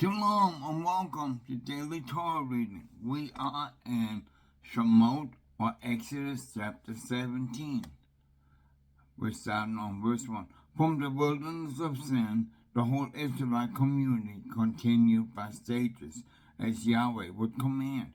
Shalom and welcome to Daily Torah Reading. We are in Shemot or Exodus chapter 17. We're starting on verse 1. From the wilderness of sin, the whole Israelite community continued by stages as Yahweh would command.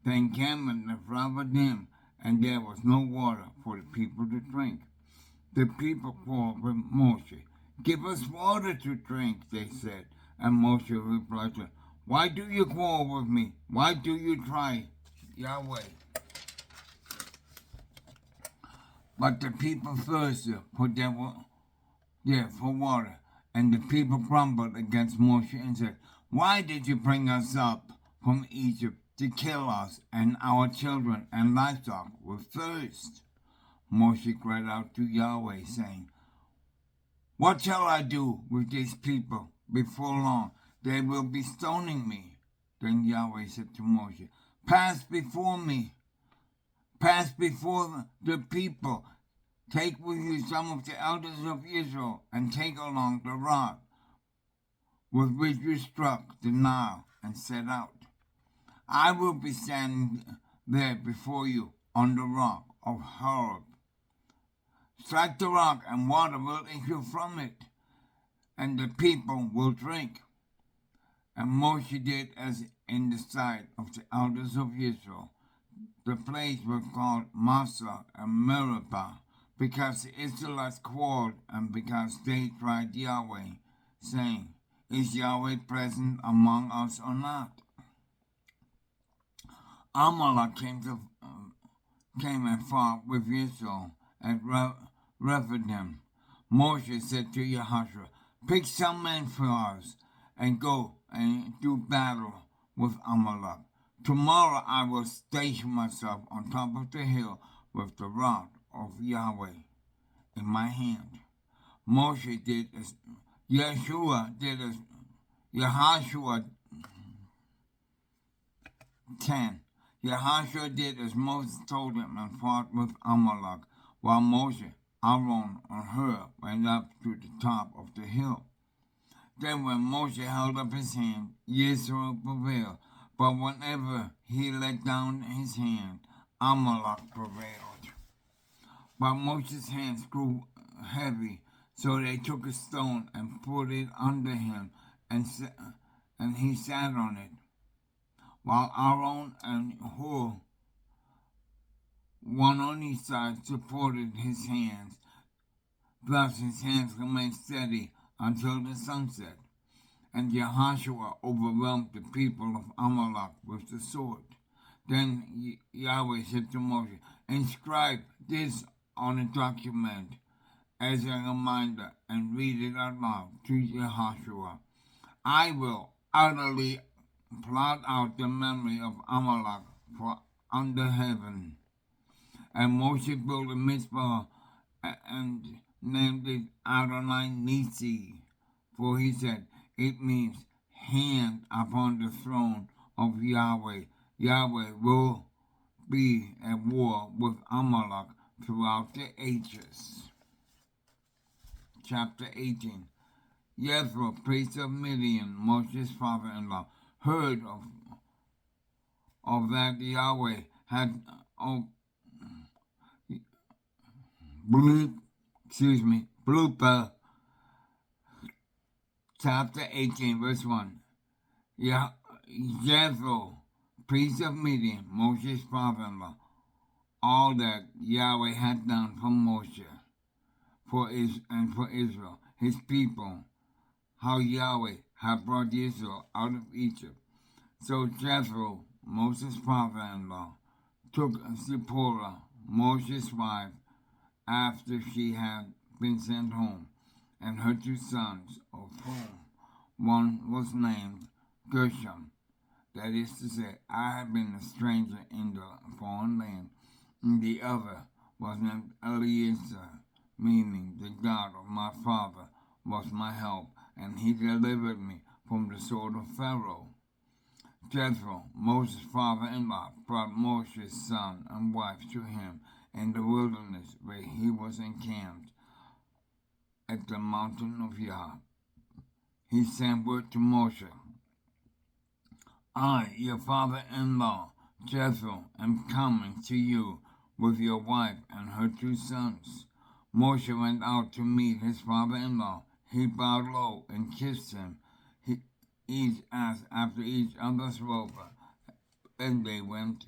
They encamped at Rephidim, and there was no water for the people to drink. The people quarreled with Moshe. "Give us water to drink," they said. And Moshe replied to them, "Why do you quarrel with me? Why do you try Yahweh?" But the people thirsted for water, and the people grumbled against Moshe and said, "Why did you bring us up from Egypt to kill us and our children and livestock with thirst?" Moshe cried out to Yahweh, saying, "What shall I do with these people? Before long they will be stoning me." Then Yahweh said to Moshe, Pass before the people. Take with you some of the elders of Israel, and take along the rod with which you struck the Nile, and set out. I will be standing there before you on the rock of Horeb. Strike the rock, and water will issue from it, and the people will drink. And Moshe did as in the sight of the elders of Israel. The place was called Massah and Meribah, because the Israelites quarreled and because they tried Yahweh, saying, "Is Yahweh present among us or not?" Amalek came and fought with Israel at Rephidim. Moshe said to Yahushua, "Pick some men for us and go and do battle with Amalek. Tomorrow I will station myself on top of the hill with the rod of Yahweh in my hand." Moshe did as Yahushua did as Moses told him and fought with Amalek, while Moshe, Aaron, and Hur went up to the top of the hill. Then when Moshe held up his hand, Israel prevailed, but whenever he let down his hand, Amalek prevailed. But Moshe's hands grew heavy, so they took a stone and put it under him, and he sat on it, while Aaron and Hur, one on each side, supported his hands. Thus his hands remained steady until the sunset, and Yahushua overwhelmed the people of Amalek with the sword. Then Yahweh said to Moshe, "Inscribe this on a document as a reminder and read it out loud to Yahushua. I will utterly blot out the memory of Amalek for under heaven." And Moshe built a mitzvah and named it Adonai Nisi, for he said, it means hand upon the throne of Yahweh. Yahweh will be at war with Amalek throughout the ages. Chapter 18. Jethro, priest of Midian, Moshe's father-in-law, heard of that Yahweh had blooper. Chapter 18, verse 1. Jethro, priest of Midian, Moshe's father-in-law, all that Yahweh had done for Moshe for Israel, his people, how Yahweh had brought Israel out of Egypt. So Jethro, Moses' father-in-law, took Zipporah, Moshe's wife, after she had been sent home, and her 2 sons, of whom one was named Gershom, that is to say, I had been a stranger in the foreign land, and the other was named Eliezer, meaning the God of my father was my help, and he delivered me from the sword of Pharaoh. Jethro, Moses' father-in-law, brought Moshe's son and wife to him in the wilderness where he was encamped at the mountain of Yah. He sent word to Moshe, I, your father-in-law, Jethro, am coming to you with your wife and her 2 sons. Moshe went out to meet his father-in-law. He bowed low and kissed him. Each asked after each other's robe, and they went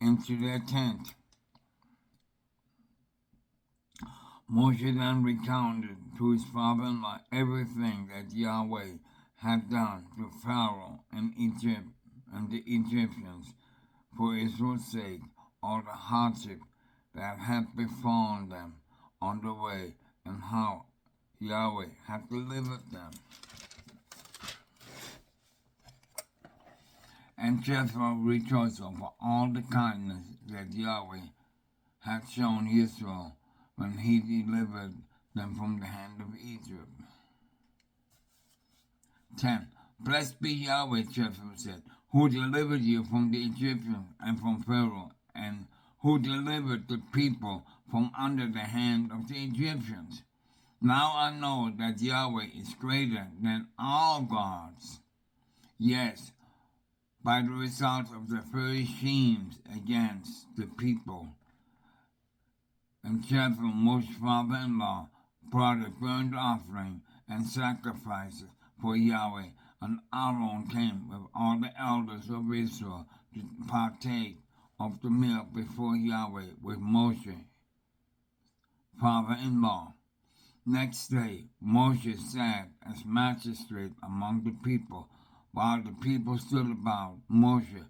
into their tent. Moshe then recounted to his father-in-law everything that Yahweh had done to Pharaoh and Egypt and the Egyptians for Israel's sake, all the hardship that had befallen them on the way, and how Yahweh had delivered them. And Jethro rejoiced over all the kindness that Yahweh had shown Israel when he delivered them from the hand of Egypt. 10. Blessed be Yahweh, Jethro said, who delivered you from the Egyptians and from Pharaoh, and who delivered the people from under the hand of the Egyptians. Now I know that Yahweh is greater than all gods. Yes, by the result of the fiery schemes against the people. And Jethro, Moshe's father-in-law, brought a burnt offering and sacrifices for Yahweh, and Aaron came with all the elders of Israel to partake of the meal before Yahweh with Moshe, father-in-law. Next day, Moshe sat as magistrate among the people, while the people stood about Moshe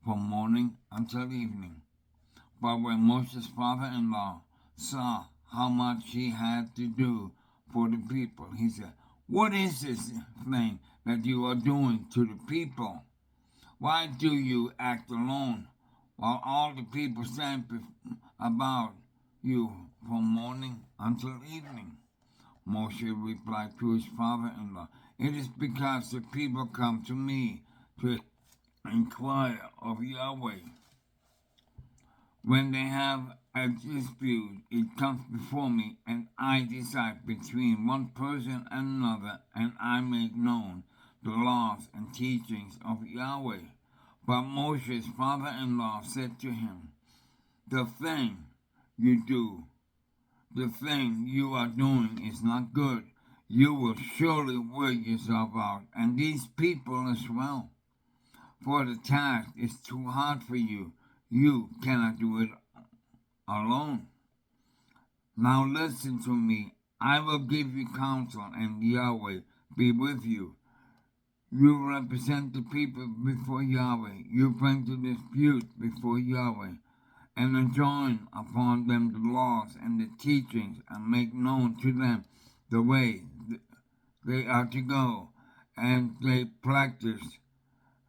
from morning until evening. But when Moshe's father-in-law saw how much he had to do for the people, he said, "What is this thing that you are doing to the people? Why do you act alone while all the people stand about you from morning until evening?" Moshe replied to his father-in-law, "It is because the people come to me to inquire of Yahweh. When they have a dispute, it comes before me, and I decide between one person and another, and I make known the laws and teachings of Yahweh." But Moshe's father-in-law said to him, The thing you are doing is not good. You will surely wear yourself out, and these people as well. For the task is too hard for you. You cannot do it alone. Now listen to me. I will give you counsel, and Yahweh be with you. You represent the people before Yahweh. You bring the dispute before Yahweh, and enjoin upon them the laws and the teachings, and make known to them the way they are to go, and the practice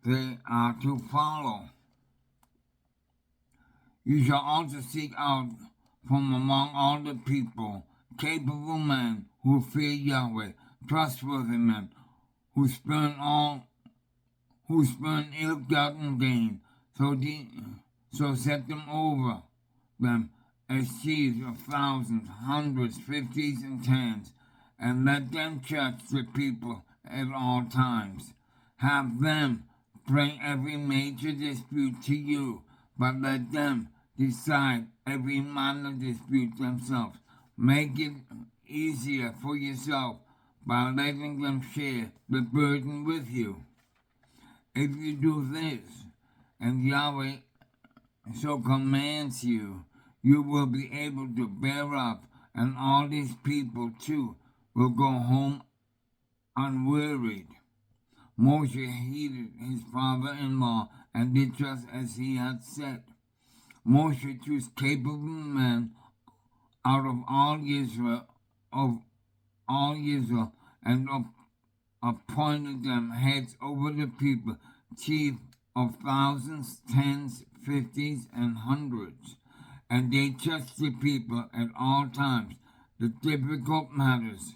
they are to follow. You shall also seek out from among all the people capable men who fear Yahweh, trustworthy men who spurn ill-gotten gain, so set them over them as chiefs of thousands, hundreds, fifties, and tens, and let them judge the people at all times. Have them bring every major dispute to you, but let them decide every minor dispute themselves. Make it easier for yourself by letting them share the burden with you. If you do this, and Yahweh so commands you, you will be able to bear up, and all these people too will go home unwearied. Moshe heeded his father-in-law and did just as he had said. Moshe chose capable men out of all Israel, and appointed them heads over the people, chief of thousands, tens, fifties, and hundreds. And they judged the people at all times. The difficult matters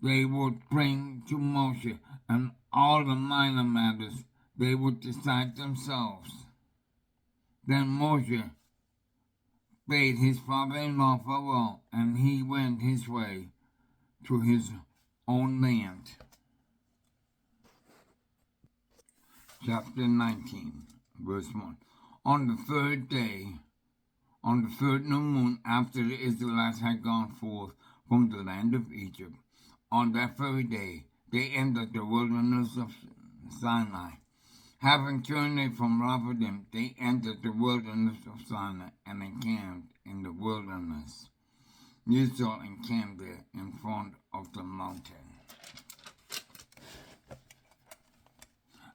they would bring to Moshe, and all the minor matters they would decide themselves. Then Moshe bade his father-in-law farewell, and he went his way to his own land. chapter 19, verse 1. On the third day, on the third new moon after the Israelites had gone forth from the land of Egypt, on that very day they entered the wilderness of Sinai. Having journeyed from Rephidim, they entered the wilderness of Sinai and encamped in the wilderness. Israel encamped there in front of the mountain.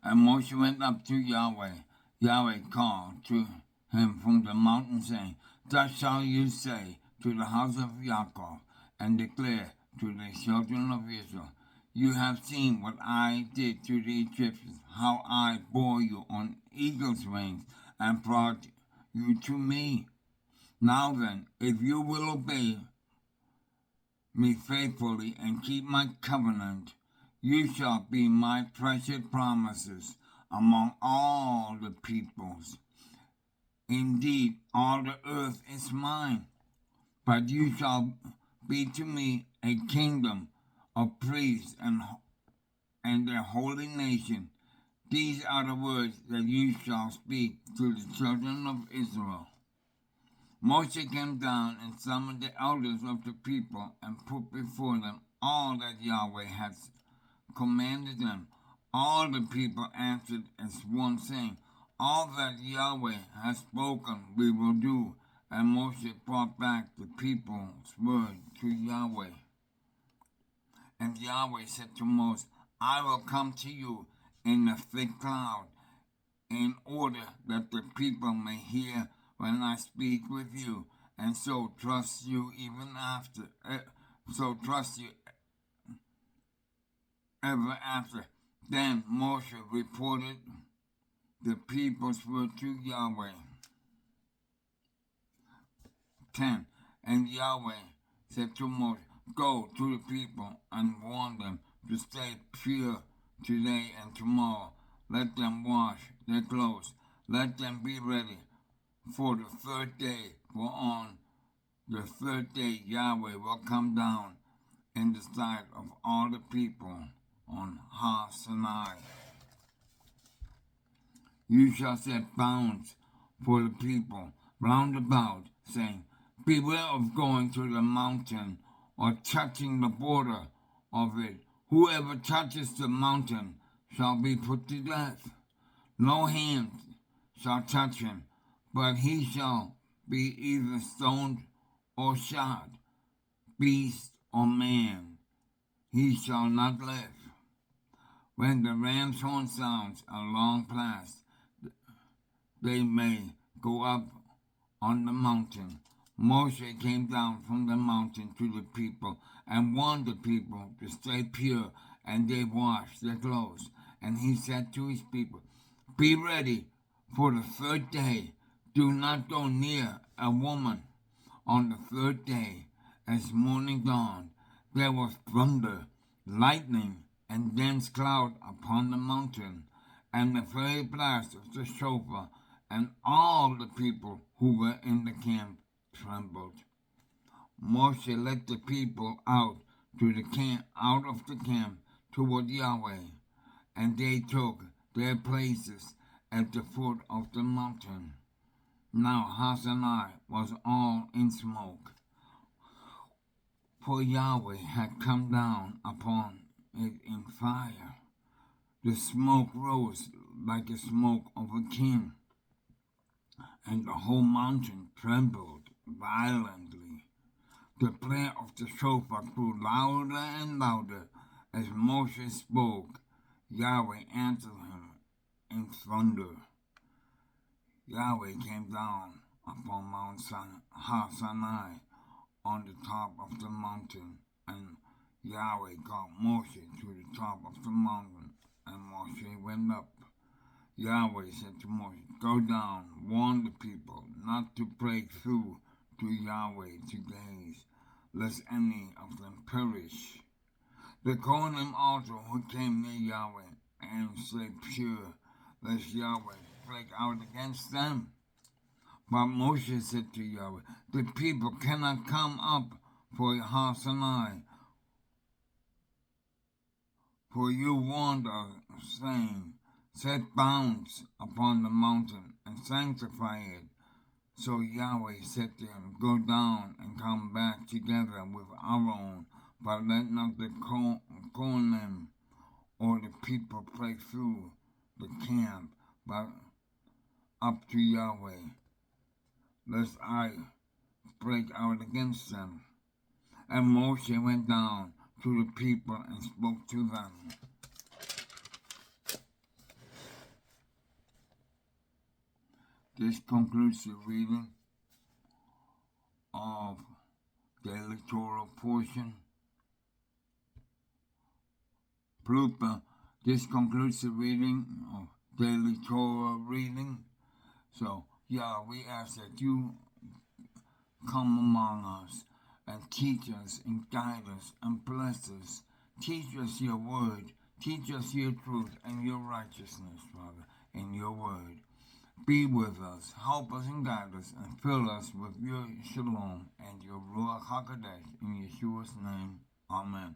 And Moshe went up to Yahweh. Yahweh called to him from the mountain, saying, Thus shall you say to the house of Jacob, and declare to the children of Israel, You have seen what I did to the Egyptians, how I bore you on eagle's wings and brought you to me. Now then, if you will obey me faithfully and keep my covenant, you shall be my treasured promises among all the peoples. Indeed, all the earth is mine, but you shall be to me a kingdom of priests and a holy nation. These are the words that you shall speak to the children of Israel. Moshe came down and summoned the elders of the people and put before them all that Yahweh had commanded them. All the people answered as one, saying, All that Yahweh has spoken we will do. And Moshe brought back the people's word to Yahweh. And Yahweh said to Moses, I will come to you in a thick cloud, in order that the people may hear when I speak with you, and so trust you ever after. Then Moshe reported the people's word to Yahweh. 10. And Yahweh said to Moshe, Go to the people and warn them to stay pure today and tomorrow. Let them wash their clothes. Let them be ready for the third day. For on the third day Yahweh will come down in the sight of all the people on Har Sinai. You shall set bounds for the people round about, saying, Beware of going to the mountain or touching the border of it. Whoever touches the mountain shall be put to death. No hand shall touch him, but he shall be either stoned or shot, beast or man. He shall not live. When the ram's horn sounds a long blast, they may go up on the mountain. Moshe came down from the mountain to the people and warned the people to stay pure, and they washed their clothes. And he said to his people, Be ready for the third day. Do not go near a woman. On the third day, as morning dawned, there was thunder, lightning, and dense cloud upon the mountain, and the very blast of the shofar, and all the people who were in the camp trembled. Moshe led the people out of the camp toward Yahweh, and they took their places at the foot of the mountain. Now Har Sinai was all in smoke, for Yahweh had come down upon it in fire. The smoke rose like the smoke of a king, and the whole mountain trembled violently. The blare of the shofar grew louder and louder as Moshe spoke. Yahweh answered him in thunder. Yahweh came down upon Mount Har Sinai on the top of the mountain, and Yahweh called Moshe to the top of the mountain, and Moshe went up. Yahweh said to Moshe, Go down, warn the people not to break through to Yahweh to gaze, lest any of them perish. The Kohanim also who came near Yahweh and stay pure, lest Yahweh break out against them. But Moshe said to Yahweh, The people cannot come up for Har Sinai, for you warned us, saying, set bounds upon the mountain and sanctify it. So Yahweh said to him, Go down and come back together with Aaron, but let not the Kohanim or the people break through the camp, but up to Yahweh, lest I break out against them. And Moshe went down to the people and spoke to them. This concludes the reading of the electoral portion. Plupa, this concludes the reading of daily Torah reading. So, we ask that you come among us and teach us and guide us and bless us. Teach us your word. Teach us your truth and your righteousness, Father, in your word. Be with us, help us and guide us, and fill us with your shalom and your Ruach HaKodesh. In Yeshua's name, amen.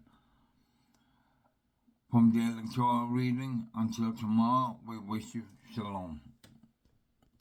From the electoral reading until tomorrow, we wish you shalom.